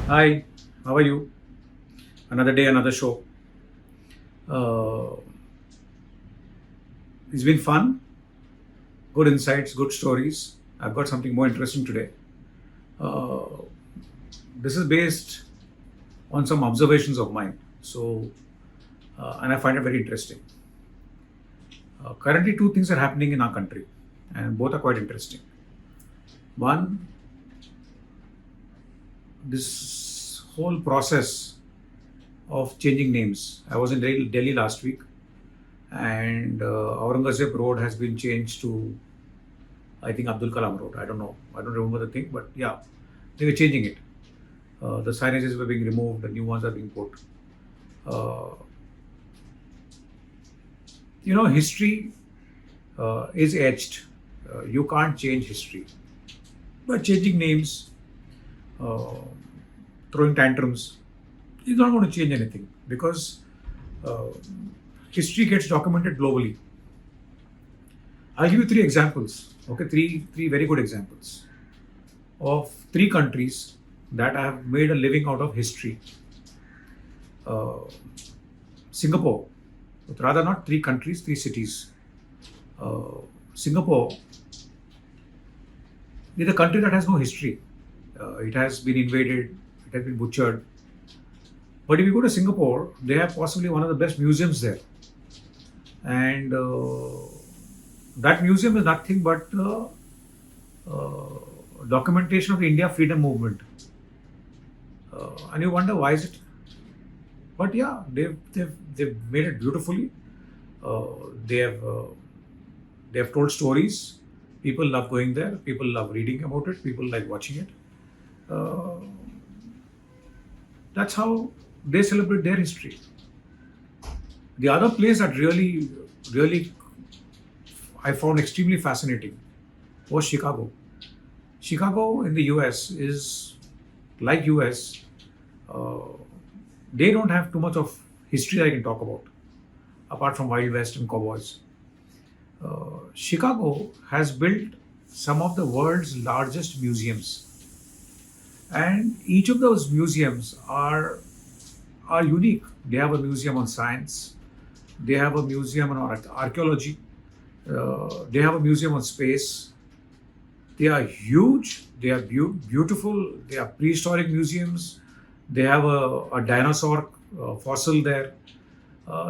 Hi, how are you? Another day, another show. Uh, it's been fun, good insights, good stories. I've got something more interesting today. Uh, this is based on some observations of mine. And I find it very interesting. Currently, two things are happening in our country, and both are quite interesting. One, this whole process of changing names. I was in Delhi last week, and Aurangzeb Road has been changed to I think Abdul Kalam Road. I don't know. I don't remember the thing, but yeah, they were changing it. The signages were being removed. The new ones are being put. Uh, History is etched. You can't change history. But changing names, uh, throwing tantrums, is not going to change anything because uh, history gets documented globally. I'll give you three examples. Okay, three very good examples of three countries that have made a living out of history. Uh, Singapore, but rather not three countries, three cities. Uh, Singapore is a country that has no history. It has been invaded, it has been butchered. But if you go to Singapore, they have possibly one of the best museums there. And that museum is nothing but uh, documentation of the India freedom movement. And you wonder why is it? But yeah, they've made it beautifully. Uh, they have they have told stories. People love going there. People love reading about it. People like watching it. Uh, that's how they celebrate their history. The other place that really I found extremely fascinating was Chicago. Chicago in the US is like US. Uh, they don't have too much of history that I can talk about, apart from Wild West and cowboys. Chicago has built some of the world's largest museums, and each of those museums are unique. They have a museum on science, they have a museum on archaeology, they have a museum on space. They are huge, they are beautiful, they are prehistoric museums. They have a dinosaur fossil there.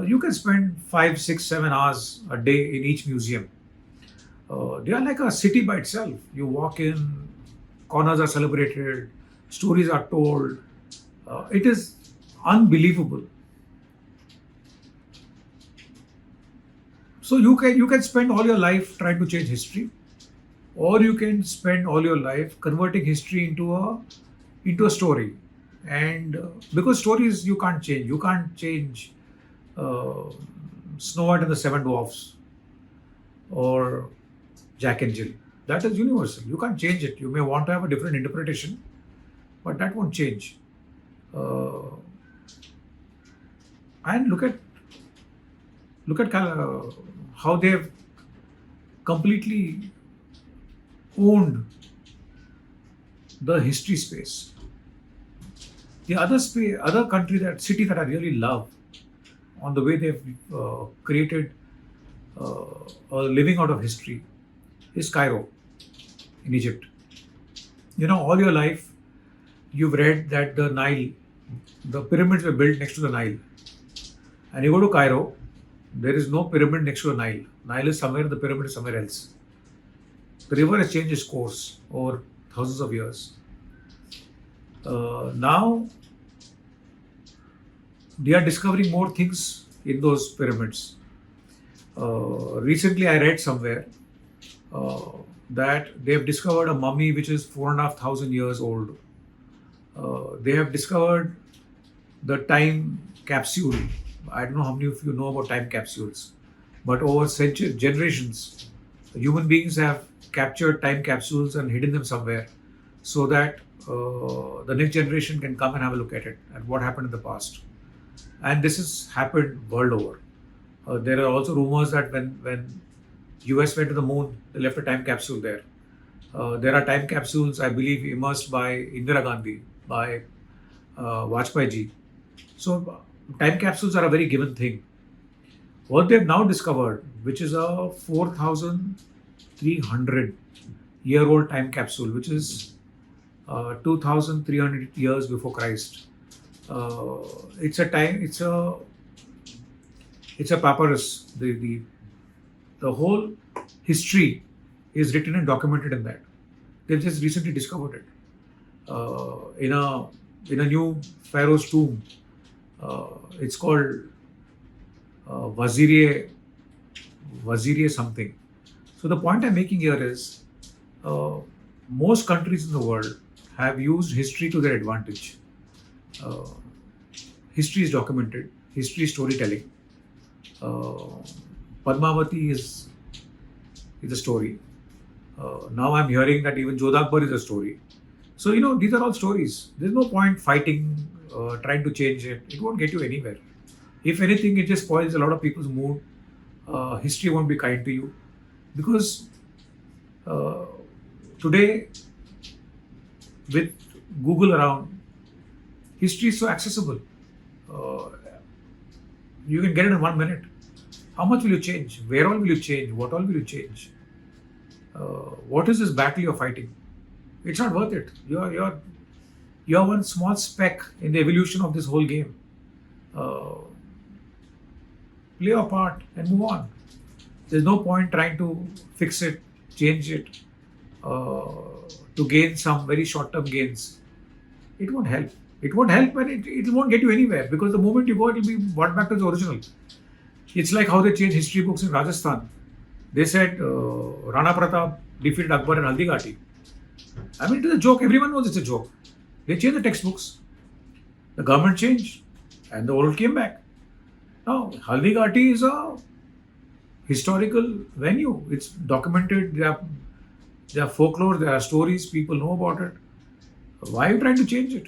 You can spend 5, 6, 7 hours a day in each museum. They are like a city by itself. You walk in, corners are celebrated, stories are told. It is unbelievable. So you can spend all your life trying to change history, or you can spend all your life converting history into a story. And because stories you can't change uh, Snow White and the Seven Dwarfs or Jack and Jill. That is universal. You can't change it. You may want to have a different interpretation, but that won't change. Uh, and look at how they've completely owned the history space. Other country, that city that I really love, on the way they've created uh, a living out of history, is Cairo in Egypt. All your life you've read that the pyramids were built next to the Nile, and you go to Cairo, there is no pyramid next to the Nile. Nile is somewhere, the pyramid is somewhere else. The river has changed its course over thousands of years. Now they are discovering more things in those pyramids. Recently, I read somewhere uh, that they have discovered a mummy which is 4,500 years old. They have discovered the time capsule. I don't know how many of you know about time capsules, but over generations, human beings have captured time capsules and hidden them somewhere so that the next generation can come and have a look at it and what happened in the past. And this has happened world over. There are also rumors that when US went to the moon, they left a time capsule there. There are time capsules, I believe, immersed by Indira Gandhi, by Vajpayee ji. So time capsules are a very given thing. What they've now discovered, which is a 4,300-year-old time capsule, which is 2,300 years before Christ. Uh, it's a time. It's a papyrus. The whole history is written and documented in that. They've just recently discovered it in a new pharaoh's tomb. It's called Waziriye something. So the point I'm making here is uh, most countries in the world have used history to their advantage. Uh, History is documented. History is storytelling. Uh, Padmavati is a story. Now I'm hearing that even Jodha Akbar is a story. So these are all stories. There's no point fighting, trying to change it. It won't get you anywhere. If anything, it just spoils a lot of people's mood. History won't be kind to you because uh, today with Google around, history is so accessible. Uh, you can get it in 1 minute. How much will you change? Where all will you change? What all will you change? What is this battle you're fighting? It's not worth it. You're one small speck in the evolution of this whole game. Uh, Play your part and move on. There's no point trying to fix it, change it, uh, to gain some very short-term gains. It won't help. It won't help and it won't get you anywhere because the moment you go, it will be brought back to the original. It's like how they changed history books in Rajasthan. They said Rana Pratap defeated Akbar in Haldigati. I mean, it is a joke. Everyone knows it's a joke. They changed the textbooks. The government changed and the old came back. Now, Haldigati is a historical venue. It's documented. There are folklore, there are stories, people know about it. Why are you trying to change it?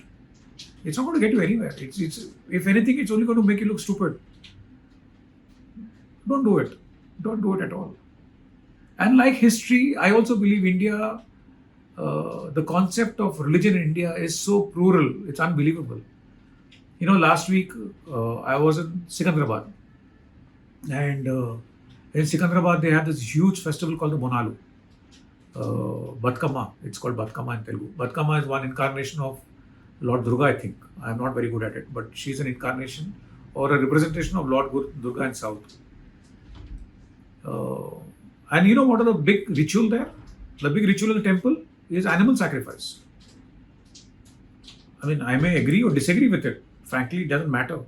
It's not going to get you anywhere. It's if anything, it's only going to make you look stupid. Don't do it. Don't do it at all. And like history, I also believe India, the concept of religion in India is so plural. It's unbelievable. Last week I was in Secunderabad, and in Secunderabad they have this huge festival called the Bonalu. Batkama. It's called Batkama in Telugu. Batkama is one incarnation of Lord Durga, I think. I'm not very good at it, but she's an incarnation or a representation of Lord Durga in South. And you know what are the big ritual there? The big ritual in the temple is animal sacrifice. I mean, I may agree or disagree with it. Frankly, it doesn't matter.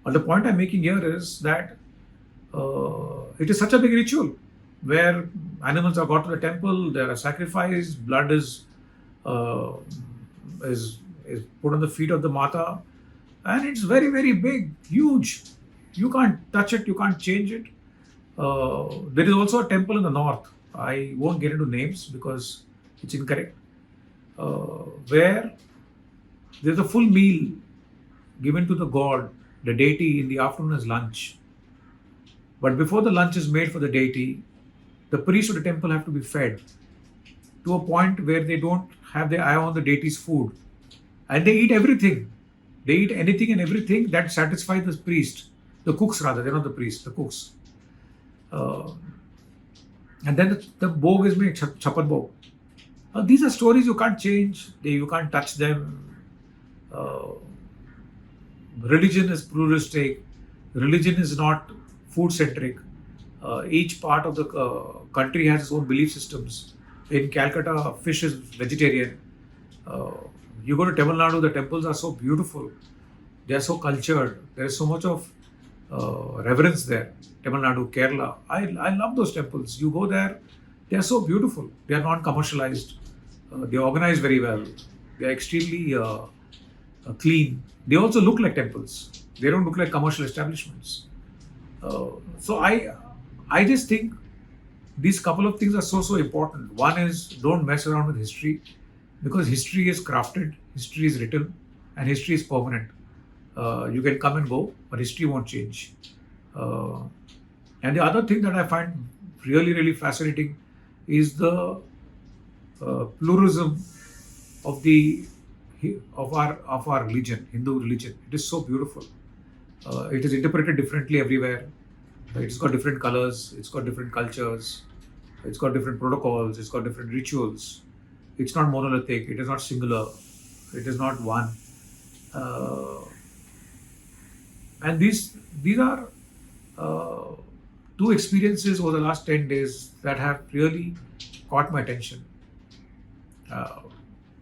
But the point I'm making here is that it is such a big ritual where animals are brought to the temple, there are sacrificed, blood uh, is put on the feet of the Mata, and it's very, very big, huge. You can't touch it, you can't change it. There is also a temple in the north. I won't get into names because it's incorrect. Where there's a full meal given to the god, the deity, in the afternoon as lunch. But before the lunch is made for the deity, the priests of the temple have to be fed to a point where they don't have their eye on the deity's food. And they eat everything. They eat anything and everything that satisfies the priest. The cooks, rather, they're not the priests, the cooks. Uh, and then the bhog is made, chapat bhog. These are stories you can't change, you can't touch them. Uh, Religion is pluralistic. Religion is not food centric. Each part of the country has its own belief systems. In Calcutta, fish is vegetarian. Uh, you go to Tamil Nadu, the temples are so beautiful. They are so cultured. There is so much of reverence there. Tamil Nadu, Kerala. I love those temples. You go there, they are so beautiful. They are non commercialized. They are organized very well. They are extremely clean. They also look like temples. They don't look like commercial establishments. So I just think these couple of things are so important. One is don't mess around with history because history is crafted, history is written, and history is permanent. You can come and go, but history won't change. And the other thing that I find really fascinating is the pluralism of the of our religion, Hindu religion. It is so beautiful. It is interpreted differently everywhere. It's got different colors. It's got different cultures. It's got different protocols. It's got different rituals. It's not monolithic. It is not singular. It is not one. Uh, and these are uh, two experiences over the last 10 days that have really caught my attention. Uh,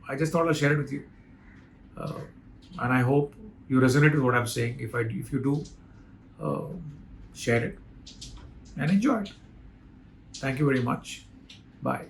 I just thought I'll share it with you, uh, and I hope you resonate with what I'm saying. If you do, uh, share it and enjoy it. Thank you very much. Bye.